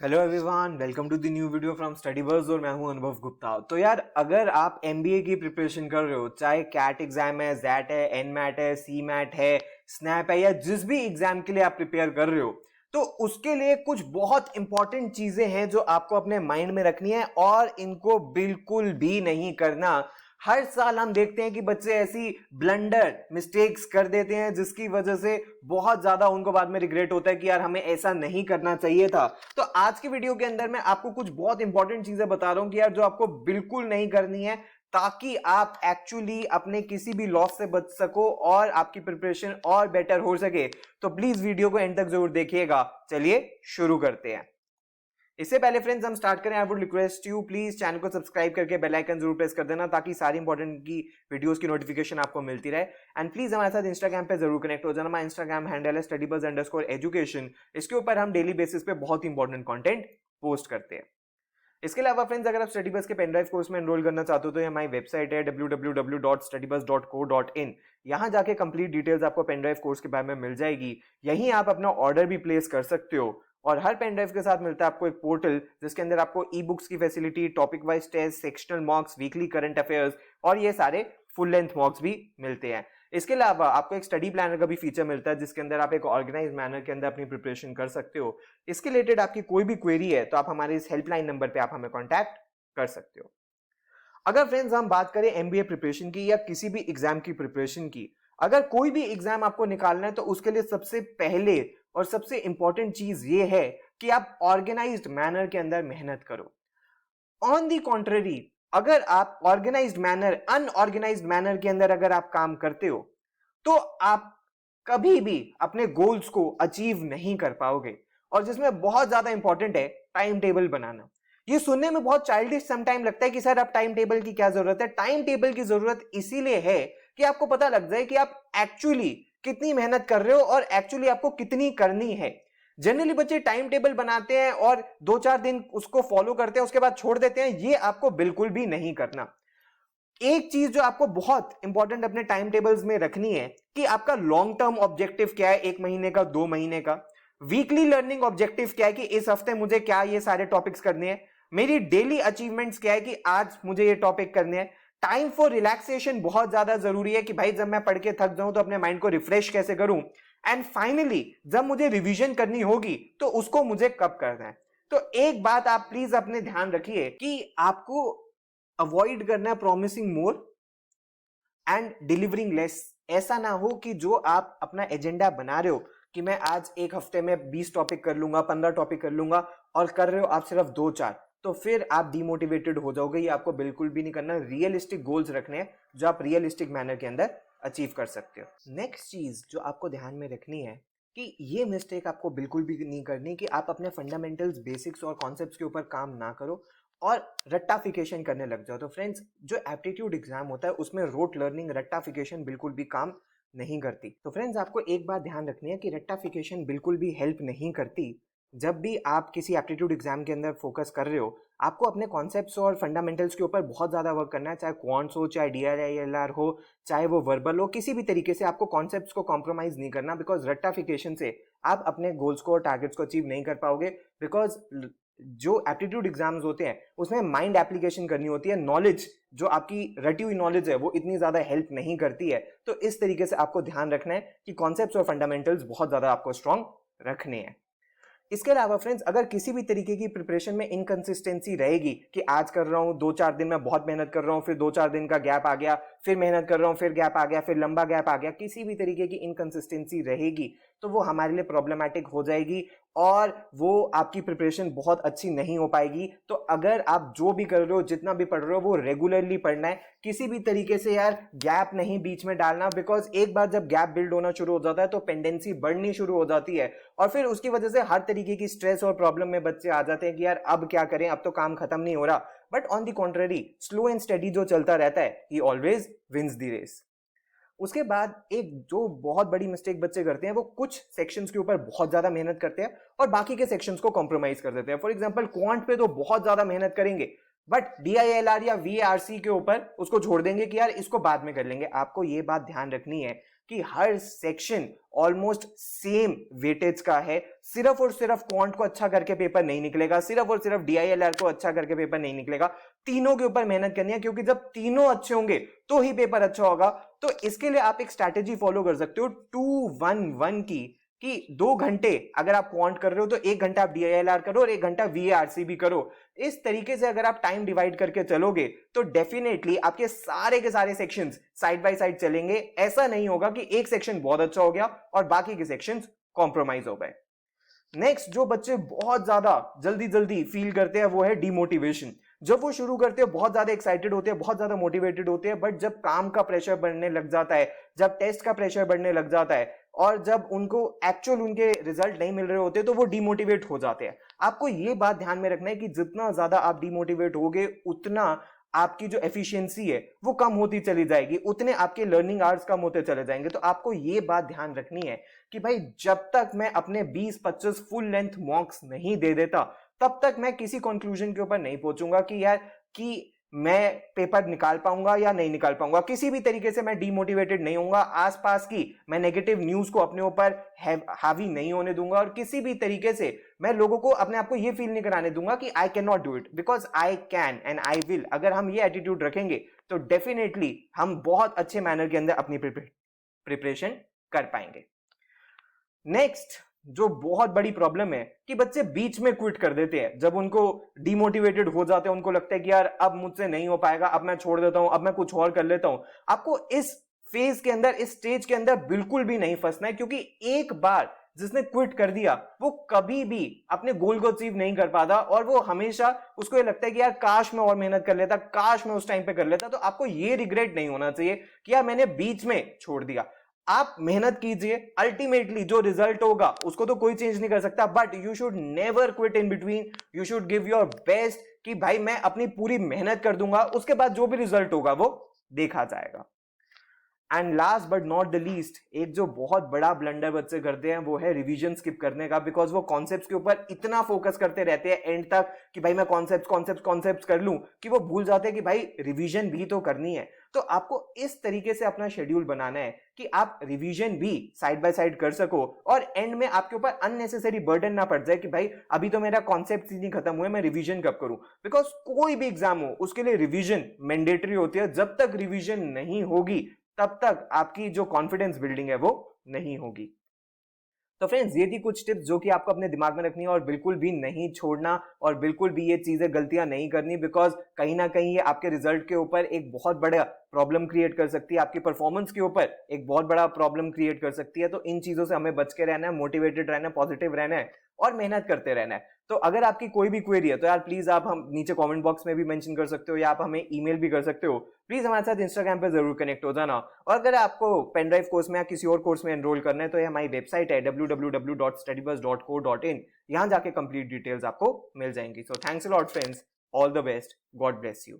Hello everyone, welcome to the new video from Study Buzz और मैं हूं अनुभव गुप्ता। तो यार, अगर आप एमबीए की प्रिपरेशन कर रहे हो, चाहे कैट एग्जाम है, जैट है, एनमैट है, सी मैट है, स्नैप है, या जिस भी एग्जाम के लिए आप प्रिपेयर कर रहे हो, तो उसके लिए कुछ बहुत इंपॉर्टेंट चीजें हैं जो आपको अपने माइंड में रखनी है और इनको बिल्कुल भी नहीं करना। हर साल हम देखते हैं कि बच्चे ऐसी ब्लंडर मिस्टेक्स कर देते हैं जिसकी वजह से बहुत ज्यादा उनको बाद में रिग्रेट होता है कि यार हमें ऐसा नहीं करना चाहिए था। तो आज की वीडियो के अंदर मैं आपको कुछ बहुत इंपॉर्टेंट चीजें बता रहा हूं कि यार जो आपको बिल्कुल नहीं करनी है, ताकि आप एक्चुअली अपने किसी भी लॉस से बच सको और आपकी प्रिपरेशन और बेटर हो सके। तो प्लीज वीडियो को एंड तक जरूर देखिएगा। चलिए शुरू करते हैं। इससे पहले फ्रेंड्स हम स्टार्ट करें, I would request you please channel को सब्सक्राइब करके बेल आइकन जरूर प्रेस कर देना ताकि सारी इंपॉर्टेंट की वीडियोस की नोटिफिकेशन आपको मिलती रहे। एंड प्लीज हमारे साथ इंस्टाग्राम पे जरूर कनेक्ट हो जाना। हमारा इंस्टाग्राम हैंडल है studybuzz_education। इसके ऊपर हम डेली बेसिस पे बहुत इंपॉर्टेंट कंटेंट पोस्ट करते हैं। इसके अलावा फ्रेंड्स, अगर आप स्टडी बस के पेनड्राइव कोर्स में एनरोल करना चाहते हो तो हमारी वेबसाइट है www.studybus.co.in। यहां जाके कंप्लीट डिटेल्स आपको पेनड्राइव कोर्स के बारे में मिल जाएगी। यहीं आप अपना ऑर्डर भी प्लेस कर सकते हो और हर पेनड्राइव के साथ मिलता है आपको एक पोर्टल जिसके अंदर आपको ई बुक्स की facility, topic wise test, sectional mocks, weekly current affairs और ये सारे फुल लेंथ मॉक्स भी मिलते हैं। इसके अलावा आपको एक स्टडी प्लानर का भी फीचर मिलता है जिसके अंदर आप एक ऑर्गेनाइज मैनर के अंदर अपनी प्रिपरेशन कर सकते हो। इसके रिलेटेड आपकी कोई भी क्वेरी है तो आप हमारे इस हेल्पलाइन नंबर पे आप हमें कांटेक्ट कर सकते हो। अगर फ्रेंड्स हम बात करें एमबीए प्रिपरेशन की या किसी भी एग्जाम की प्रिपरेशन की, अगर कोई भी एग्जाम आपको निकालना है तो उसके लिए सबसे पहले और सबसे इंपॉर्टेंट चीज ये है कि आप ऑर्गेनाइज्ड मैनर के अंदर मेहनत करो। ऑन दी कॉन्ट्ररी, अगर आप ऑर्गेनाइज्ड मैनर, अनऑर्गेनाइज्ड मैनर के अंदर अगर आप काम करते हो तो आप कभी भी अपने गोल्स को अचीव नहीं कर पाओगे। और जिसमें बहुत ज्यादा इंपॉर्टेंट है टाइम टेबल बनाना। ये सुनने में बहुत चाइल्डिश समटाइम लगता है कि सर अब टाइम टेबल की क्या जरूरत है। टाइम टेबल की जरूरत इसीलिए है कि आपको पता लग जाए कि आप एक्चुअली कितनी मेहनत कर रहे हो और एक्चुअली आपको कितनी करनी है। जनरली बच्चे टाइम टेबल बनाते हैं और 2-4 दिन उसको फॉलो करते हैं, उसके बाद छोड़ देते हैं। ये आपको बिल्कुल भी नहीं करना। एक चीज जो आपको बहुत इंपॉर्टेंट अपने टाइम टेबल्स में रखनी है कि आपका लॉन्ग टर्म ऑब्जेक्टिव क्या है, 1 महीने का, 2 महीने का। वीकली लर्निंग ऑब्जेक्टिव क्या है कि इस हफ्ते मुझे क्या ये सारे टॉपिक्स करने हैं। मेरी डेली अचीवमेंट्स क्या है कि आज मुझे ये टॉपिक करने हैं। टाइम फॉर रिलैक्सेशन बहुत ज्यादा जरूरी है कि भाई जब मैं पढ़ के थक जाऊं तो अपने माइंड को रिफ्रेश कैसे करूं। एंड फाइनली जब मुझे रिवीजन करनी होगी तो उसको मुझे कब करना है। तो एक बात आप प्लीज अपने ध्यान रखिए कि आपको अवॉइड करना है promising more and delivering less. ऐसा ना हो कि जो आप अपना एजेंडा बना रहे हो कि मैं आज एक हफ्ते में 20 टॉपिक कर लूंगा, 15 टॉपिक कर लूंगा, और कर रहे हो आप सिर्फ 2-4, तो फिर आप डिमोटिवेटेड हो जाओगे। ये आपको बिल्कुल भी नहीं करना। रियलिस्टिक गोल्स रखने हैं जो आप रियलिस्टिक मैनर के अंदर अचीव कर सकते हो। नेक्स्ट चीज जो आपको ध्यान में रखनी है कि ये मिस्टेक आपको बिल्कुल भी नहीं करनी कि आप अपने फंडामेंटल्स, बेसिक्स और कॉन्सेप्ट्स के ऊपर काम ना करो और रट्टाफिकेशन करने लग जाओ। तो फ्रेंड्स, जो एप्टीट्यूड एग्जाम होता है उसमें रोट लर्निंग, रट्टाफिकेशन बिल्कुल भी काम नहीं करती। तो फ्रेंड्स, आपको एक बात ध्यान रखनी है कि रट्टाफिकेशन बिल्कुल भी हेल्प नहीं करती। जब भी आप किसी एप्टीट्यूड एग्जाम के अंदर फोकस कर रहे हो, आपको अपने कॉन्सेप्ट्स और फंडामेंटल्स के ऊपर बहुत ज्यादा वर्क करना है। चाहे क्वांट्स हो, चाहे डीआरआईएलआर हो, चाहे वो वर्बल हो, किसी भी तरीके से आपको कॉन्सेप्ट्स को कॉम्प्रोमाइज नहीं करना। बिकॉज रट्टाफिकेशन से आप अपने गोल्स को और टारगेट्स को अचीव नहीं कर पाओगे। बिकॉज जो एप्टीट्यूड एग्जाम्स होते हैं उसमें माइंड एप्लीकेशन करनी होती है। नॉलेज, जो आपकी रटी हुई नॉलेज है, वो इतनी ज्यादा हेल्प नहीं करती है। तो इस तरीके से आपको ध्यान रखना है कि कॉन्सेप्ट्स और फंडामेंटल्स बहुत ज्यादा आपको स्ट्रांग रखने हैं। इसके अलावा फ्रेंड्स, अगर किसी भी तरीके की प्रिपरेशन में इनकंसिस्टेंसी रहेगी कि आज कर रहा हूं, 2-4 दिन में बहुत मेहनत कर रहा हूं, फिर 2-4 दिन का गैप आ गया, फिर मेहनत कर रहा हूं, फिर गैप आ गया, फिर लंबा गैप आ गया, किसी भी तरीके की इनकंसिस्टेंसी रहेगी तो वो हमारे लिए प्रॉब्लमैटिक हो जाएगी और वो आपकी प्रिपरेशन बहुत अच्छी नहीं हो पाएगी। तो अगर आप जो भी कर रहे हो, जितना भी पढ़ रहे हो, वो रेगुलरली पढ़ना है। किसी भी तरीके से यार गैप नहीं बीच में डालना। बिकॉज एक बार जब गैप बिल्ड होना शुरू हो जाता है तो पेंडेंसी बढ़नी शुरू हो जाती है और फिर उसकी वजह से हर तरीके की स्ट्रेस और प्रॉब्लम में बच्चे आ जाते हैं कि यार अब क्या करें, अब तो काम खत्म नहीं हो रहा। But on the contrary, slow and steady जो चलता रहता है, he always wins the race. उसके बाद एक जो बहुत बड़ी मिस्टेक बच्चे करते हैं, वो कुछ सेक्शंस के ऊपर बहुत ज्यादा मेहनत करते हैं और बाकी के सेक्शंस को कॉम्प्रोमाइज कर देते हैं। फॉर एग्जांपल, क्वांट पे तो बहुत ज्यादा मेहनत करेंगे बट डीआईएलआर या वीआरसी के ऊपर उसको छोड़ देंगे कि यार इसको बाद में कर लेंगे। आपको ये बात ध्यान रखनी है कि हर सेक्शन ऑलमोस्ट सेम वेटेज का है, सिर्फ और सिर्फ क्वांट को अच्छा करके पेपर नहीं निकलेगा, सिर्फ और सिर्फ DILR को अच्छा करके पेपर नहीं निकलेगा, तीनों के ऊपर मेहनत करनी है, क्योंकि जब तीनों अच्छे होंगे तो ही पेपर अच्छा होगा। तो इसके लिए आप एक स्ट्रैटेजी फॉलो कर सकते हो 2-1-1 की, कि 2 घंटे अगर आप क्वांट कर रहे हो तो 1 घंटा आप DILR करो और 1 घंटा VARC भी करो। इस तरीके से अगर आप टाइम डिवाइड करके चलोगे तो डेफिनेटली आपके सारे के सारे सेक्शंस साइड बाय साइड चलेंगे। ऐसा नहीं होगा कि एक सेक्शन बहुत अच्छा हो गया और बाकी के सेक्शंस कॉम्प्रोमाइज हो गए। नेक्स्ट, जो बच्चे बहुत ज्यादा जल्दी जल्दी फील करते हैं वो है डिमोटिवेशन। जब वो शुरू करते हैं बहुत ज्यादा एक्साइटेड होते हैं, बहुत ज्यादा मोटिवेटेड होते हैं, बट जब काम का प्रेशर बढ़ने लग जाता है, जब टेस्ट का प्रेशर बढ़ने लग जाता है और जब उनको एक्चुअल उनके रिजल्ट नहीं मिल रहे होते तो वो डिमोटिवेट हो जाते हैं। आपको ये बात ध्यान में रखना है कि जितना ज्यादा आप डिमोटिवेट होगे उतना आपकी जो एफिशिएंसी है वो कम होती चली जाएगी, उतने आपके लर्निंग आवर्स कम होते चले जाएंगे। तो आपको ये बात ध्यान रखनी है कि भाई जब तक मैं अपने 20-25 फुल लेंथ मॉक्स नहीं दे देता तब तक मैं किसी कंक्लूजन के ऊपर नहीं पहुंचूंगा कि यार कि मैं पेपर निकाल पाऊंगा या नहीं निकाल पाऊंगा। किसी भी तरीके से मैं डीमोटिवेटेड नहीं होऊंगा, आसपास की मैं नेगेटिव न्यूज को अपने ऊपर हावी नहीं होने दूंगा और किसी भी तरीके से मैं लोगों को अपने आप को ये फील नहीं कराने दूंगा कि I can not do it, because I can and I will. अगर हम ये एटीट्यूड रखेंगे तो डेफिनेटली हम बहुत अच्छे मैनर के अंदर अपनी प्रिपरेशन कर पाएंगे। नेक्स्ट, जो बहुत बड़ी प्रॉब्लम है कि बच्चे बीच में क्विट कर देते हैं। जब उनको डिमोटिवेटेड हो जाते हैं, उनको लगता है कि यार अब मुझसे नहीं हो पाएगा, अब मैं छोड़ देता हूं, अब मैं कुछ और कर लेता हूं। आपको इस फेज के अंदर, इस स्टेज के अंदर बिल्कुल भी नहीं फंसना है, क्योंकि एक बार जिसने क्विट कर दिया वो कभी भी अपने गोल को अचीव नहीं कर पाता और वो हमेशा उसको ये लगता है कि यार काश मैं और मेहनत कर लेता, काश मैं उस टाइम पे कर लेता। तो आपको ये रिग्रेट नहीं होना चाहिए कि यार मैंने बीच में छोड़ दिया। आप मेहनत कीजिए, अल्टीमेटली जो रिजल्ट होगा उसको तो कोई चेंज नहीं कर सकता, but you should never quit in between. You should give your best कि भाई मैं अपनी पूरी मेहनत कर दूंगा, उसके बाद जो भी रिजल्ट होगा वो देखा जाएगा। And last but not the least, एक जो बहुत बड़ा ब्लंडर बच्चे करते हैं वो है रिवीजन स्किप करने का, बिकॉज वो कॉन्सेप्ट्स के ऊपर इतना फोकस करते रहते हैं एंड तक कि भाई मैं कॉन्सेप्ट्स कर लूं कि वो भूल जाते हैं कि भाई रिवीजन भी तो करनी है। तो आपको इस तरीके से अपना शेड्यूल बनाना है कि आप रिवीजन भी साइड बाय साइड कर सको और एंड में आपके ऊपर अननेसेसरी बर्डन ना पड़ जाए कि भाई अभी तो मेरा कॉन्सेप्ट ही नहीं खत्म हुए, मैं रिवीजन कब करूं। बिकॉज कोई भी एग्जाम हो उसके लिए रिवीजन मैंडेटरी होती है। जब तक रिवीजन नहीं होगी तब तक आपकी जो कॉन्फिडेंस बिल्डिंग है वो नहीं होगी। तो फ्रेंड्स, ये थी कुछ टिप्स जो कि आपको अपने दिमाग में रखनी है और बिल्कुल भी नहीं छोड़ना और बिल्कुल भी ये चीजें गलतियां नहीं करनी, बिकॉज कहीं ना कहीं ये आपके रिजल्ट के ऊपर एक बहुत बड़ा प्रॉब्लम क्रिएट कर सकती है, आपकी परफॉर्मेंस के ऊपर एक बहुत बड़ा प्रॉब्लम क्रिएट कर सकती है। तो इन चीजों से हमें बच के रहना है, मोटिवेटेड रहना है, पॉजिटिव रहना है और मेहनत करते रहना है। तो अगर आपकी कोई भी क्वेरी है तो यार प्लीज आप हम नीचे कमेंट बॉक्स में भी मेंशन कर सकते हो या आप हमें ईमेल भी कर सकते हो। प्लीज हमारे साथ इंस्टाग्राम पे जरूर कनेक्ट हो जाना। और अगर आपको पेन ड्राइव कोर्स में या किसी और कोर्स में एनरोल करना है तो ये हमारी वेबसाइट है www.studybuzz.co.in। यहाँ जाके कंप्लीट डिटेल्स आपको मिल जाएंगी। So thanks a lot friends, all the best, God bless you.